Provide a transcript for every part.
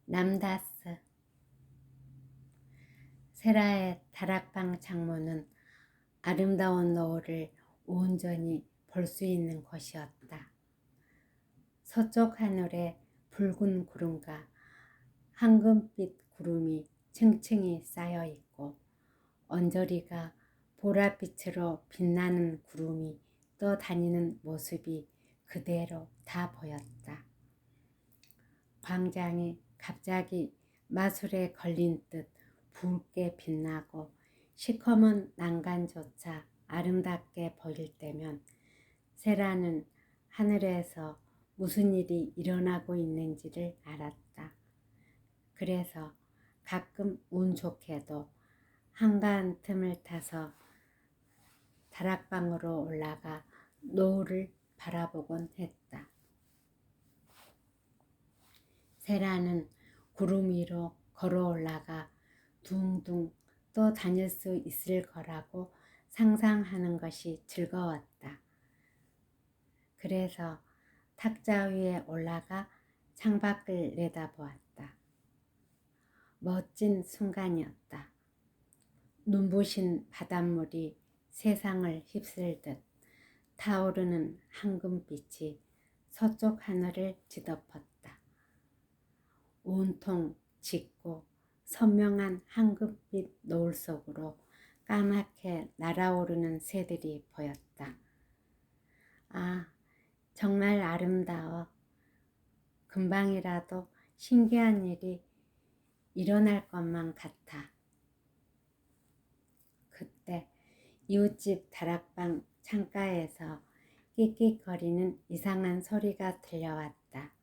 남다스. 세라의 다락방 창문은 아름다운 노을을 온전히 볼 수 있는 곳이었다. 서쪽 하늘에 붉은 구름과 황금빛 구름이 층층이 쌓여 있고 언저리가 보랏빛으로 빛나는 구름이 떠다니는 모습이 그대로 다 보였다. 광장이 갑자기 마술에 걸린 듯 붉게 빛나고 시커먼 난간조차 아름답게 보일 때면 세라는 하늘에서 무슨 일이 일어나고 있는지를 알았다. 그래서 가끔 운 좋게도 한가한 틈을 타서 다락방으로 올라가 노을을 바라보곤 했다. 세라는 구름 위로 걸어 올라가 둥둥 떠다닐 수 있을 거라고 상상하는 것이 즐거웠다. 그래서 탁자 위에 올라가 창밖을 내다보았다. 멋진 순간이었다. 눈부신 바닷물이 세상을 휩쓸듯 타오르는 황금빛이 서쪽 하늘을 뒤덮었다. 온통 짙고 선명한 황금빛 노을 속으로 까맣게 날아오르는 새들이 보였다. 아, 정말 아름다워. 금방이라도 신기한 일이 일어날 것만 같아. 그때 이웃집 다락방 창가에서 끽끽거리는 이상한 소리가 들려왔다.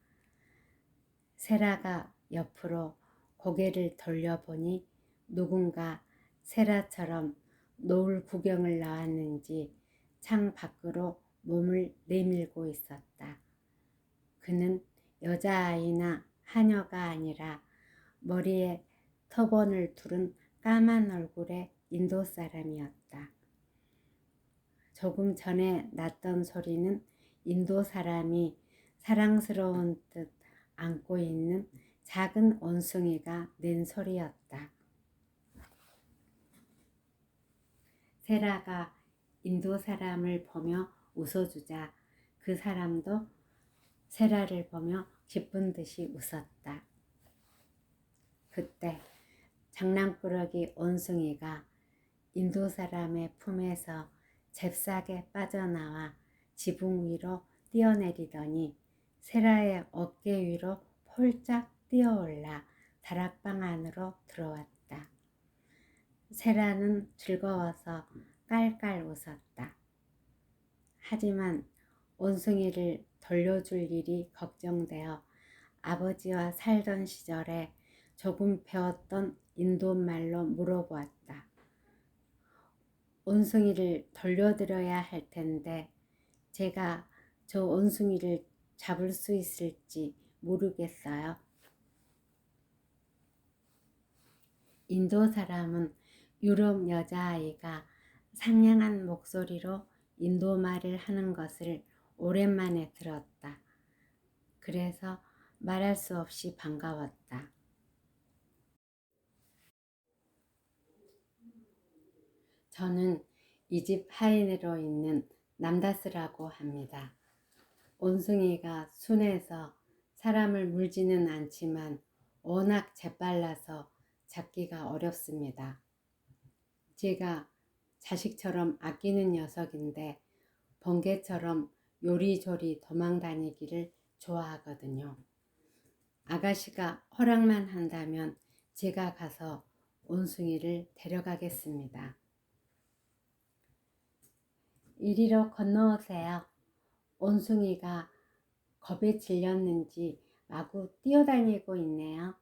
세라가 옆으로 고개를 돌려보니 누군가 세라처럼 노을 구경을 나왔는지 창 밖으로 몸을 내밀고 있었다. 그는 여자아이나 하녀가 아니라 머리에 터번을 두른 까만 얼굴의 인도 사람이었다. 조금 전에 났던 소리는 인도 사람이 사랑스러운 듯 안고 있는 작은 원숭이가 낸 소리였다. 세라가 인도 사람을 보며 웃어주자 그 사람도 세라를 보며 기쁜 듯이 웃었다. 그때 장난꾸러기 원숭이가 인도 사람의 품에서 잽싸게 빠져나와 지붕 위로 뛰어내리더니 세라의 어깨 위로 폴짝 뛰어올라 다락방 안으로 들어왔다. 세라는 즐거워서 깔깔 웃었다. 하지만 원숭이를 돌려줄 일이 걱정되어 아버지와 살던 시절에 조금 배웠던 인도말로 물어보았다. 원숭이를 돌려드려야 할 텐데 제가 저 원숭이를 잡을 수 있을지 모르겠어요. 인도 사람은 유럽 여자아이가 상냥한 목소리로 인도말을 하는 것을 오랜만에 들었다. 그래서 말할 수 없이 반가웠다. 저는 이 집 하인으로 있는 남다스라고 합니다. 원숭이가 순해서 사람을 물지는 않지만 워낙 재빨라서 잡기가 어렵습니다. 제가 자식처럼 아끼는 녀석인데 번개처럼 요리조리 도망다니기를 좋아하거든요. 아가씨가 허락만 한다면 제가 가서 원숭이를 데려가겠습니다. 이리로 건너오세요. 원숭이가 겁에 질렸는지 마구 뛰어다니고 있네요.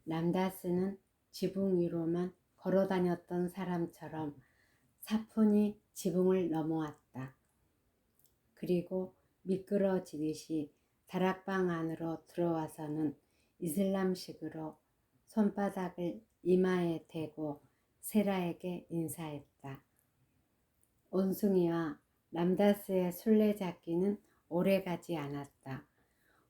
남다스는 지붕 위로만 걸어다녔던 사람처럼 사뿐히 지붕을 넘어왔다. 그리고 미끄러지듯이 다락방 안으로 들어와서는 이슬람식으로 손바닥을 이마에 대고 세라에게 인사했다. 원숭이와 남다스의 술래잡기는 오래가지 않았다.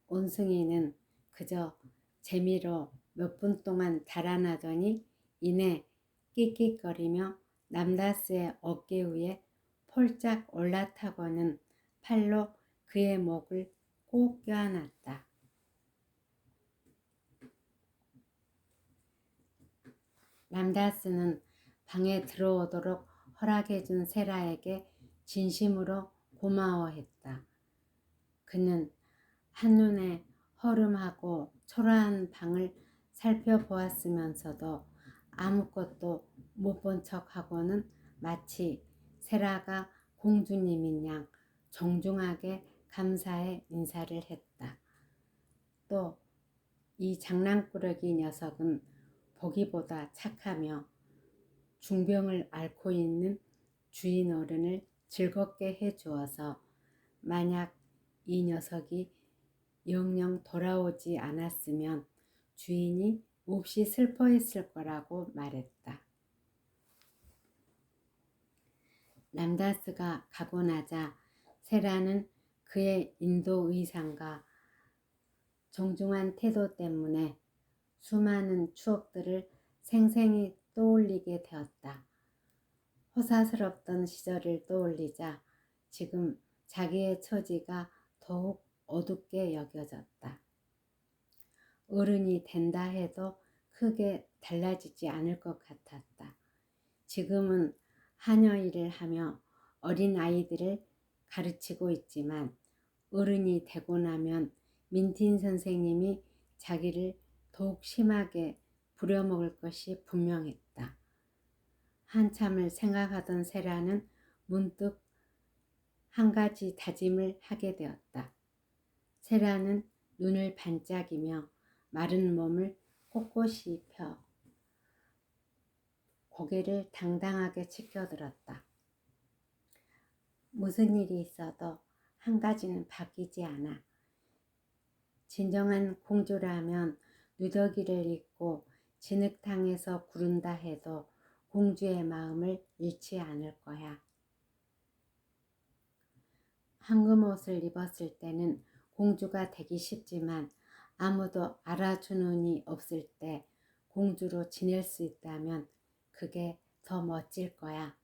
원숭이는 그저 재미로 몇 분 동안 달아나더니 이내 끽끽거리며 남다스의 어깨 위에 폴짝 올라타고는 팔로 그의 목을 꼭 껴안았다. 남다스는 방에 들어오도록 허락해준 세라에게 진심으로 고마워했다. 그는 한눈에 허름하고 초라한 방을 살펴보았으면서도 아무것도 못 본 척하고는 마치 세라가 공주님인 양 정중하게 감사의 인사를 했다. 또 이 장난꾸러기 녀석은 보기보다 착하며 중병을 앓고 있는 주인 어른을 즐겁게 해주어서 만약 이 녀석이 영영 돌아오지 않았으면 주인이 몹시 슬퍼했을 거라고 말했다. 람다스가 가고 나자 세라는 그의 인도 의상과 정중한 태도 때문에 수많은 추억들을 생생히 떠올리게 되었다. 호사스럽던 시절을 떠올리자 지금 자기의 처지가 더욱 어둡게 여겨졌다. 어른이 된다 해도 크게 달라지지 않을 것 같았다. 지금은 하녀 일을 하며 어린 아이들을 가르치고 있지만 어른이 되고 나면 민틴 선생님이 자기를 더욱 심하게 부려먹을 것이 분명했다. 한참을 생각하던 세라는 문득 한 가지 다짐을 하게 되었다. 세라는 눈을 반짝이며 마른 몸을 꼿꼿이 펴 고개를 당당하게 치켜들었다. 무슨 일이 있어도 한 가지는 바뀌지 않아. 진정한 공주라면 누더기를 입고 진흙탕에서 구른다 해도 공주의 마음을 잃지 않을 거야. 황금옷을 입었을 때는 공주가 되기 쉽지만 아무도 알아주는 이 없을 때 공주로 지낼 수 있다면 그게 더 멋질 거야.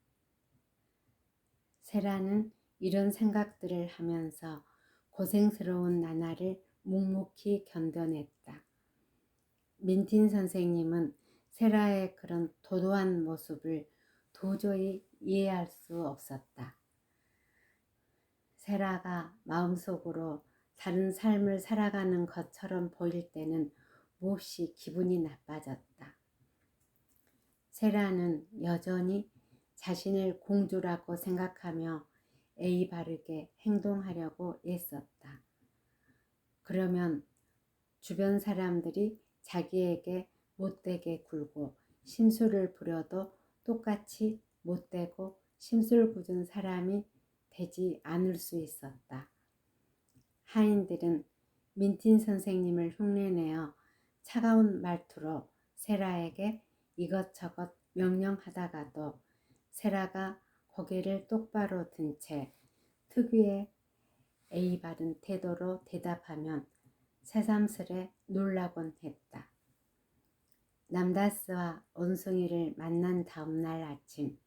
세라는 이런 생각들을 하면서 고생스러운 나날을 묵묵히 견뎌냈다. 민틴 선생님은 세라의 그런 도도한 모습을 도저히 이해할 수 없었다. 세라가 마음속으로 다른 삶을 살아가는 것처럼 보일 때는 몹시 기분이 나빠졌다. 세라는 여전히 자신을 공주라고 생각하며 예의 바르게 행동하려고 애썼다. 그러면 주변 사람들이 자기에게 못되게 굴고 심술을 부려도 똑같이 못되고 심술궂은 사람이 되지 않을 수 있었다. 하인들은 민틴 선생님을 흉내내어 차가운 말투로 세라에게 이것저것 명령하다가도 세라가 고개를 똑바로 든 채 특유의 예의 바른 태도로 대답하면 새삼스레 놀라곤 했다. 남다스와 원숭이를 만난 다음날 아침,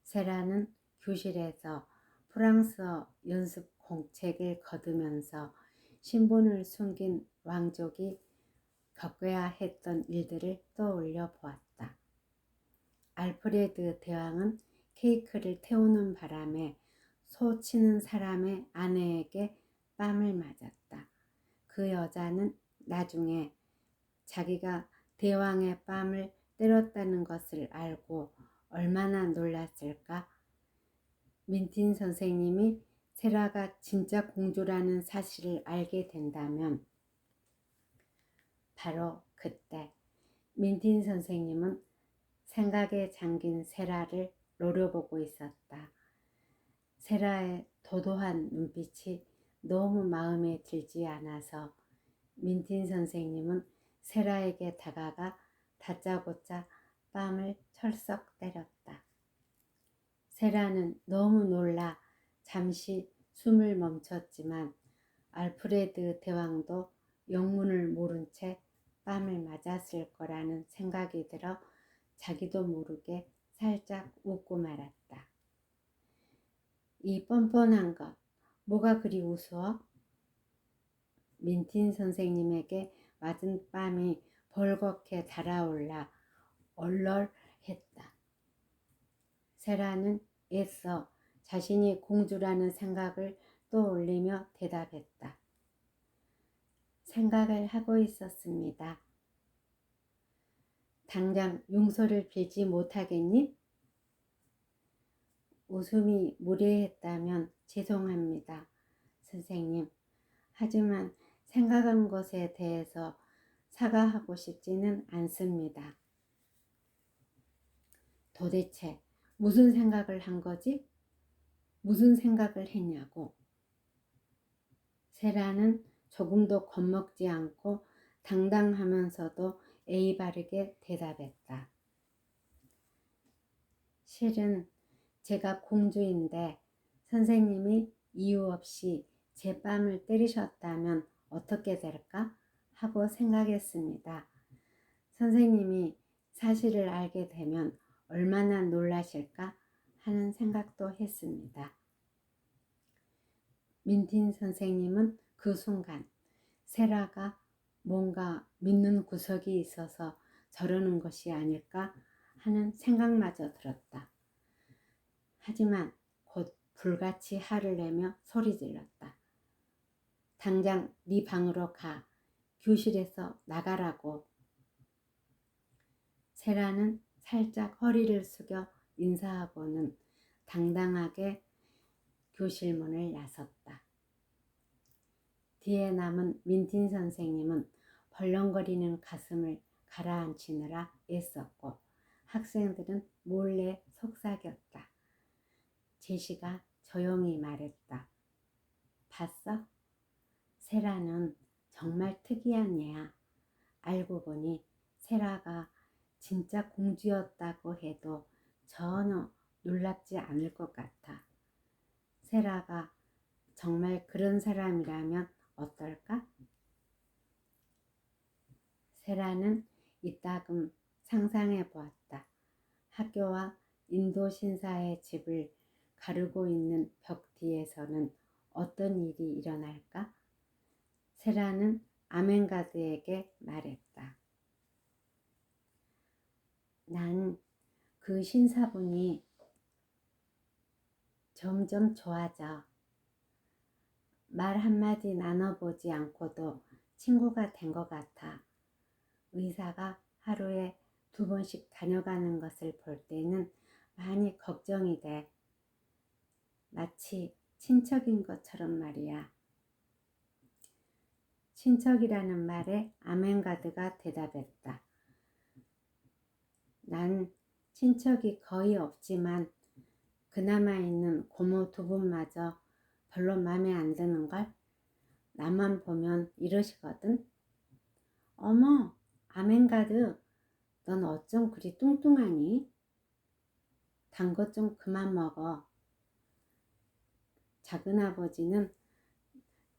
세라는 교실에서 프랑스어 연습 공책을 거두면서 신분을 숨긴 왕족이 겪어야 했던 일들을 떠올려 보았다. 알프레드 대왕은 케이크를 태우는 바람에 소 치는 사람의 아내에게 뺨을 맞았다. 그 여자는 나중에 자기가 대왕의 뺨을 때렸다는 것을 알고 얼마나 놀랐을까? 민틴 선생님이 세라가 진짜 공주라는 사실을 알게 된다면 바로 그때 민틴 선생님은 생각에 잠긴 세라를 노려보고 있었다. 세라의 도도한 눈빛이 너무 마음에 들지 않아서 민틴 선생님은 세라에게 다가가 다짜고짜 뺨을 철썩 때렸다. 세라는 너무 놀라 잠시 숨을 멈췄지만 알프레드 대왕도 영문을 모른 채 뺨을 맞았을 거라는 생각이 들어 자기도 모르게 살짝 웃고 말았다. 이 뻔뻔한 것, 뭐가 그리 우스워? 민틴 선생님에게 맞은 뺨이 벌겋게 달아올라 얼얼했다. 세라는 애써 자신이 공주라는 생각을 떠올리며 대답했다. 생각을 하고 있었습니다. 당장 용서를 빌지 못하겠니? 웃음이 무례했다면 죄송합니다, 선생님. 하지만 생각한 것에 대해서 사과하고 싶지는 않습니다. 도대체 무슨 생각을 한 거지? 무슨 생각을 했냐고. 세라는 조금도 겁먹지 않고 당당하면서도 예의 바르게 대답했다. 실은 제가 공주인데 선생님이 이유 없이 제 뺨을 때리셨다면 어떻게 될까 하고 생각했습니다. 선생님이 사실을 알게 되면 얼마나 놀라실까 하는 생각도 했습니다. 민틴 선생님은 그 순간 세라가 뭔가 믿는 구석이 있어서 저러는 것이 아닐까 하는 생각마저 들었다. 하지만 곧 불같이 화를 내며 소리질렀다. 당장 네 방으로 가. 교실에서 나가라고. 세라는 살짝 허리를 숙여 인사하고는 당당하게 교실 문을 나섰다. 뒤에 남은 민틴 선생님은 벌렁거리는 가슴을 가라앉히느라 애썼고 학생들은 몰래 속삭였다. 제시가 조용히 말했다. 봤어? 세라는 정말 특이한 애야. 알고 보니 세라가 진짜 공주였다고 해도 전혀 놀랍지 않을 것 같아. 세라가 정말 그런 사람이라면 어떨까? 세라는 이따금 상상해 보았다. 학교와 인도 신사의 집을 가르고 있는 벽 뒤에서는 어떤 일이 일어날까? 세라는 아멘가드에게 말했다. 난 그 신사분이 점점 좋아져. 말 한마디 나눠보지 않고도 친구가 된 것 같아. 의사가 하루에 2번씩 다녀가는 것을 볼 때는 많이 걱정이 돼. 마치 친척인 것처럼 말이야. 친척이라는 말에 아멘가드가 대답했다. 난 친척이 거의 없지만 그나마 있는 고모 2분마저 별로 마음에 안 드는걸? 나만 보면 이러시거든? 어머, 아멘가드, 넌 어쩜 그리 뚱뚱하니? 단 것 좀 그만 먹어. 작은아버지는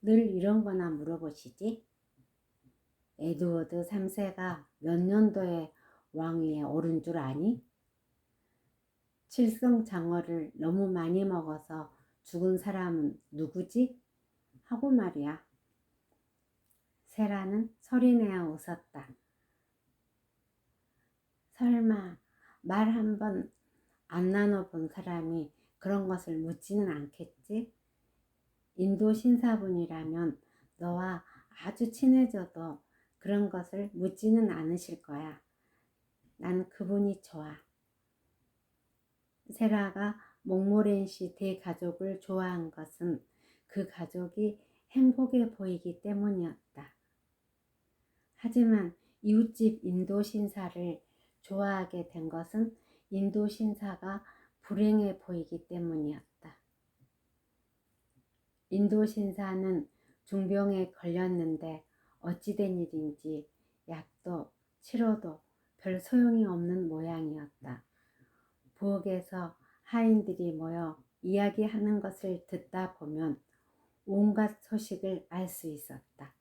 늘 이런 거나 물어보시지? 에드워드 3세가 몇 년도에 왕위에 오른 줄 아니? 칠성장어를 너무 많이 먹어서 죽은 사람은 누구지? 하고 말이야. 세라는 소리내어 웃었다. 설마 말 한 번 안 나눠본 사람이 그런 것을 묻지는 않겠지? 인도 신사분이라면 너와 아주 친해져도 그런 것을 묻지는 않으실 거야. 난 그분이 좋아. 세라가 몽모렌시 대가족을 좋아한 것은 그 가족이 행복해 보이기 때문이었다. 하지만 이웃집 인도 신사를 좋아하게 된 것은 인도 신사가 불행해 보이기 때문이었다. 인도 신사는 중병에 걸렸는데 어찌된 일인지 약도 치료도 별 소용이 없는 모양이었다. 부엌에서 하인들이 모여 이야기하는 것을 듣다 보면 온갖 소식을 알 수 있었다.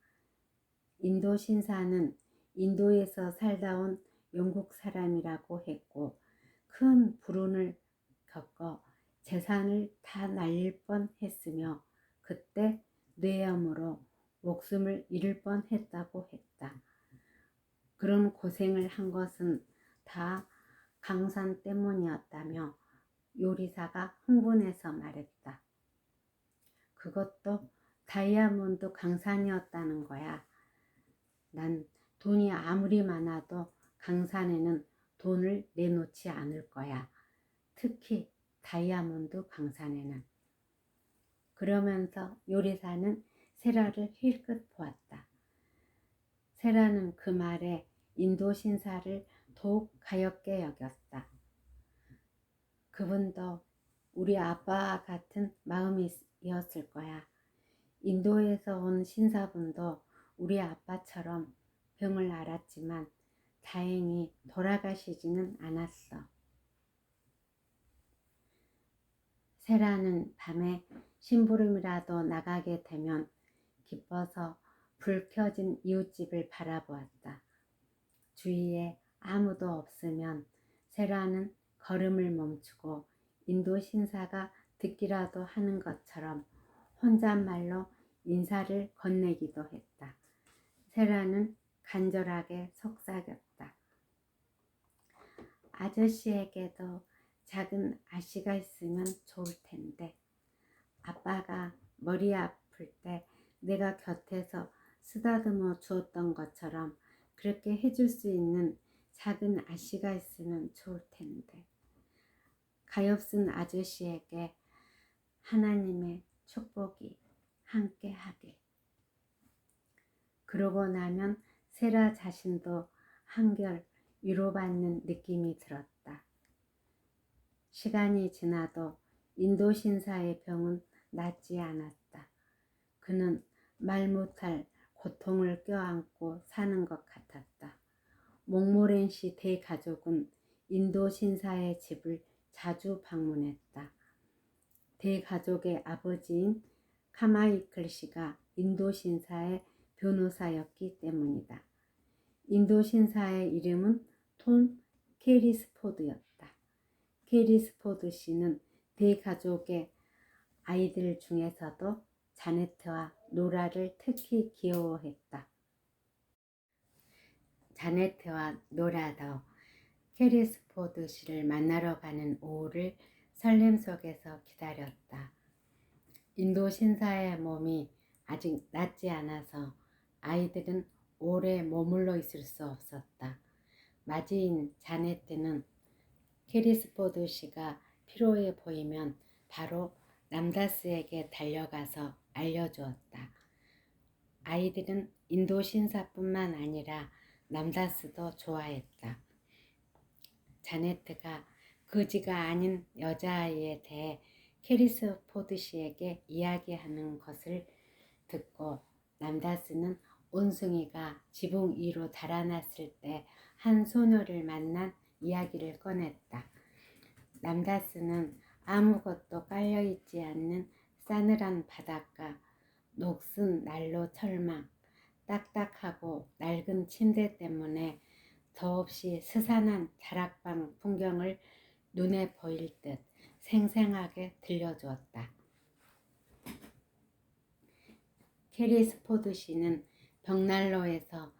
인도 신사는 인도에서 살다 온 영국 사람이라고 했고 큰 불운을 겪어 재산을 다 날릴 뻔했으며 그때 뇌암으로 목숨을 잃을 뻔했다고 했다. 그런 고생을 한 것은 다 강산 때문이었다며 요리사가 흥분해서 말했다. 그것도 다이아몬드 강산이었다는 거야. 난 돈이 아무리 많아도 강산에는 돈을 내놓지 않을 거야. 특히 다이아몬드 강산에는. 그러면서 요리사는 세라를 힐끗 보았다. 세라는 그 말에 인도 신사를 더욱 가엾게 여겼다. 그분도 우리 아빠와 같은 마음이었을 거야. 인도에서 온 신사분도 우리 아빠처럼 병을 앓았지만 다행히 돌아가시지는 않았어. 세라는 밤에 심부름이라도 나가게 되면 기뻐서 불 켜진 이웃집을 바라보았다. 주위에 아무도 없으면 세라는 걸음을 멈추고 인도 신사가 듣기라도 하는 것처럼 혼잣말로 인사를 건네기도 했다. 세라는 간절하게 속삭였다. 아저씨에게도 작은 아씨가 있으면 좋을 텐데. 아빠가 머리 아플 때 내가 곁에서 쓰다듬어 주었던 것처럼 그렇게 해줄 수 있는 작은 아씨가 있으면 좋을 텐데. 가엾은 아저씨에게 하나님의 축복이 함께하길. 그러고 나면 세라 자신도 한결 위로받는 느낌이 들었다. 시간이 지나도 인도 신사의 병은 낫지 않았다. 그는 말 못할 고통을 껴안고 사는 것 같았다. 몽모렌시 대가족은 인도 신사의 집을 자주 방문했다. 대가족의 아버지인 카마이클 씨가 인도 신사의 변호사였기 때문이다. 인도 신사의 이름은 톰 캐리스포드였다. 캐리스포드 씨는 대가족의 아이들 중에서도 자네트와 노라를 특히 귀여워했다. 자네트와 노라도 캐리스포드 씨를 만나러 가는 오후를 설렘 속에서 기다렸다. 인도 신사의 몸이 아직 낫지 않아서 아이들은 오래 머물러 있을 수 없었다. 맞이인 자네트는 캐리스포드 씨가 피로해 보이면 바로 람다스에게 달려가서 알려주었다. 아이들은 인도 신사뿐만 아니라 람다스도 좋아했다. 자네트가 거지가 아닌 여자아이에 대해 캐리스포드 씨에게 이야기하는 것을 듣고 람다스는 온숭이가 지붕 위로 달아났을 때 한 소녀를 만난 이야기를 꺼냈다. 람다스는 아무것도 깔려있지 않는 싸늘한 바닥과 녹슨 난로 철망, 딱딱하고 낡은 침대 때문에 더없이 스산한 다락방 풍경을 눈에 보일 듯 생생하게 들려주었다. 캐리스포드 씨는 벽난로에서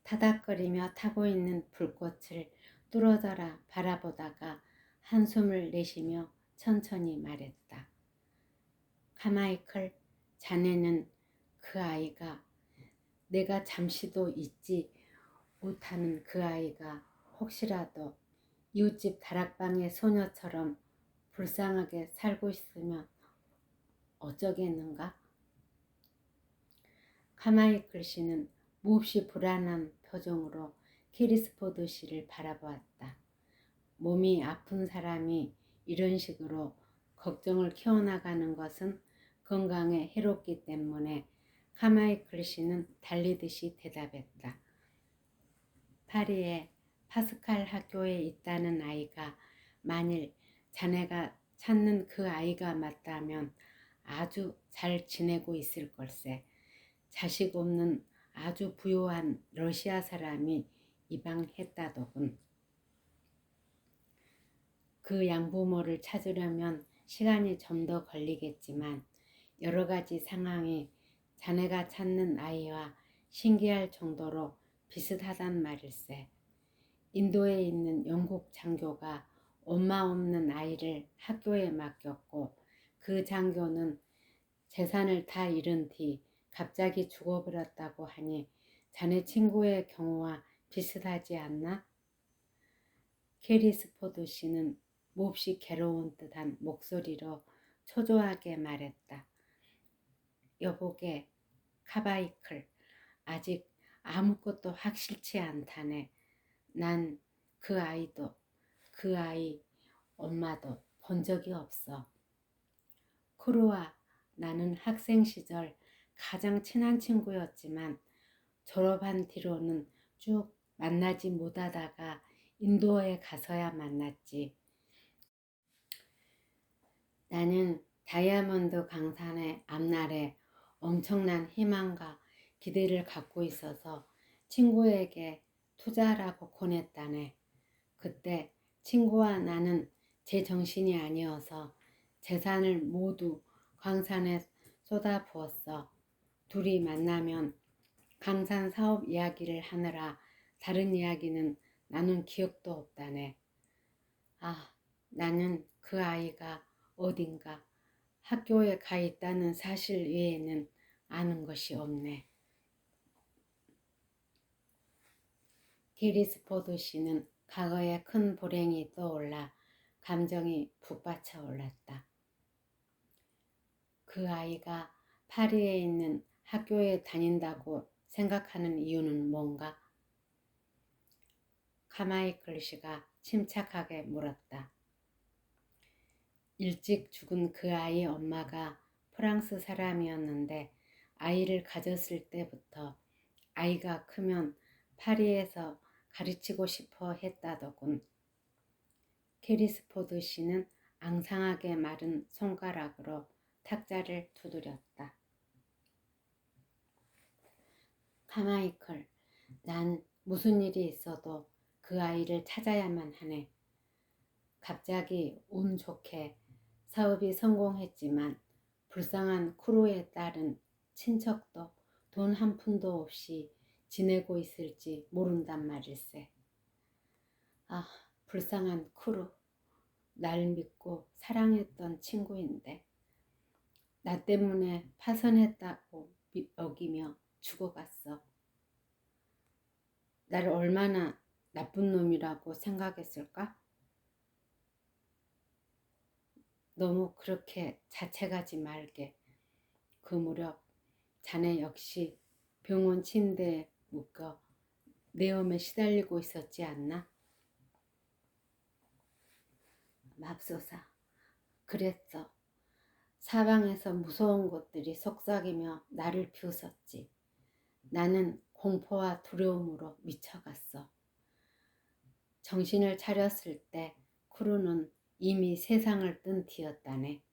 타닥거리며 타고 있는 불꽃을 뚫어져라 바라보다가 한숨을 내쉬며 천천히 말했다. 카마이클, 자네는 그 아이가 내가 잠시도 잊지 못하는 그 아이가 혹시라도 이웃집 다락방의 소녀처럼 불쌍하게 살고 있으면 어쩌겠는가? 카마이클 씨는 몹시 불안한 표정으로 캐리스포드 씨를 바라보았다. 몸이 아픈 사람이 이런 식으로 걱정을 키워나가는 것은 건강에 해롭기 때문에 카마이클 씨는 달리듯이 대답했다. 파리에 파스칼 학교에 있다는 아이가 만일 자네가 찾는 그 아이가 맞다면 아주 잘 지내고 있을 걸세. 자식 없는 아주 부유한 러시아 사람이 입양했다더군. 그 양부모를 찾으려면 시간이 좀 더 걸리겠지만 여러 가지 상황이 자네가 찾는 아이와 신기할 정도로 비슷하단 말일세. 인도에 있는 영국 장교가 엄마 없는 아이를 학교에 맡겼고 그 장교는 재산을 다 잃은 뒤 갑자기 죽어버렸다고 하니 자네 친구의 경우와 비슷하지 않나? 캐리스포드 씨는 몹시 괴로운 듯한 목소리로 초조하게 말했다. 여보게, 카바이클, 아직 아무것도 확실치 않다네. 난 그 아이도, 그 아이 엄마도 본 적이 없어. 크루와 나는 학생 시절 가장 친한 친구였지만 졸업한 뒤로는 쭉 만나지 못하다가 인도에 가서야 만났지. 나는 다이아몬드 강산의 앞날에 엄청난 희망과 기대를 갖고 있어서 친구에게 투자라고 권했다네. 그때 친구와 나는 제정신이 아니어서 재산을 모두 광산에 쏟아부었어. 둘이 만나면 강산 사업 이야기를 하느라 다른 이야기는 나눈 기억도 없다네. 나는 그 아이가 어딘가 학교에 가 있다는 사실 외에는 아는 것이 없네. 기리스포드 씨는 과거의 큰 불행이 떠올라 감정이 북받쳐 올랐다. 그 아이가 파리에 있는 학교에 다닌다고 생각하는 이유는 뭔가? 카마이클 씨가 침착하게 물었다. 일찍 죽은 그 아이 엄마가 프랑스 사람이었는데 아이를 가졌을 때부터 아이가 크면 파리에서 가르치고 싶어 했다더군. 캐리스포드 씨는 앙상하게 마른 손가락으로 탁자를 두드렸다. 카마이클, 난 무슨 일이 있어도 그 아이를 찾아야만 하네. 갑자기 운 좋게 사업이 성공했지만 불쌍한 크루의 딸은 친척도 돈 한 푼도 없이 지내고 있을지 모른단 말일세. 불쌍한 크루. 날 믿고 사랑했던 친구인데 나 때문에 파산했다고 여기며 죽어갔어. 나를 얼마나 나쁜 놈이라고 생각했을까? 너무 그렇게 자책하지 말게. 그 무렵 자네 역시 병원 침대에 묶여 내음에 시달리고 있었지 않나? 맙소사, 그랬어. 사방에서 무서운 것들이 속삭이며 나를 비웃었지. 나는 공포와 두려움으로 미쳐갔어. 정신을 차렸을 때 크루는 이미 세상을 뜬 뒤였다네.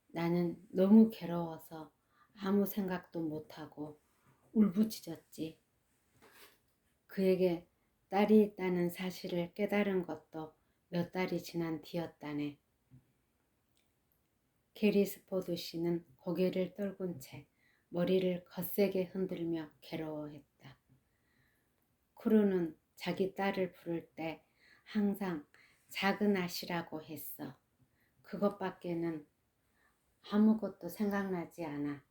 나는 너무 괴로워서 아무 생각도 못하고 울부짖었지. 그에게 딸이 있다는 사실을 깨달은 것도 몇 달이 지난 뒤였다네. 캐리스포드 씨는 고개를 떨군 채 머리를 거세게 흔들며 괴로워했다. 크루는 자기 딸을 부를 때 항상 작은 아씨라고 했어. 그것밖에는 아무것도 생각나지 않아.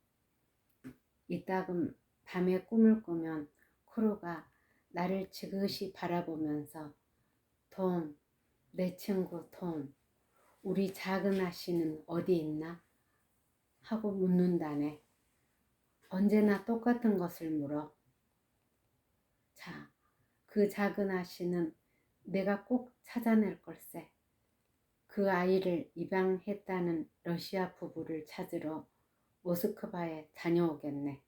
이따금 밤에 꿈을 꾸면 크루가 나를 지그시 바라보면서 톰, 내 친구 톰, 우리 작은 아씨는 어디 있나? 하고 묻는다네. 언제나 똑같은 것을 물어. 자, 그 작은 아씨는 내가 꼭 찾아낼 걸세. 그 아이를 입양했다는 러시아 부부를 찾으러 모스크바에 다녀오겠네.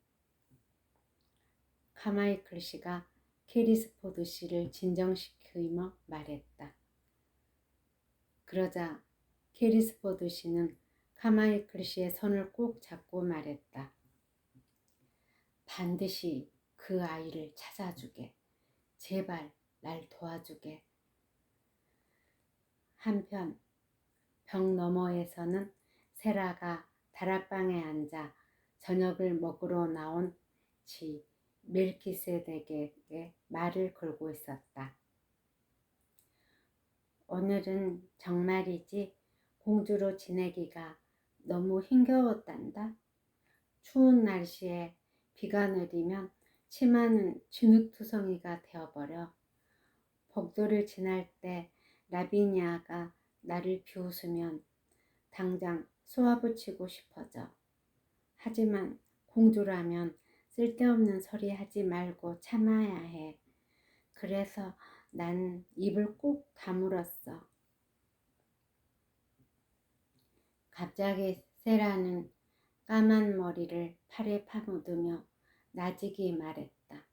카마이클 씨가 캐리스포드 씨를 진정시키며 말했다. 그러자 캐리스포드 씨는 카마이클 씨의 손을 꼭 잡고 말했다. 반드시 그 아이를 찾아주게. 제발 날 도와주게. 한편 벽 너머에서는 세라가 다락방에 앉아 저녁을 먹으러 나온 지 멜키세덱에게 말을 걸고 있었다. 오늘은 정말이지 공주로 지내기가 너무 힘겨웠단다. 추운 날씨에 비가 내리면 치마는 진흙투성이가 되어버려. 복도를 지날 때 라비니아가 나를 비웃으면 당장 쏘아붙이고 싶어져. 하지만 공주라면 쓸데없는 소리 하지 말고 참아야 해. 그래서 난 입을 꾹 다물었어. 갑자기 세라는 까만 머리를 팔에 파묻으며 나직이 말했다.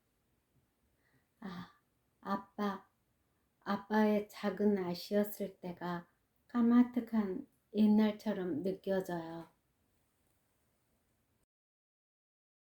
아, 아빠의 작은 아시였을 때가 까마득한 옛날처럼 느껴져요.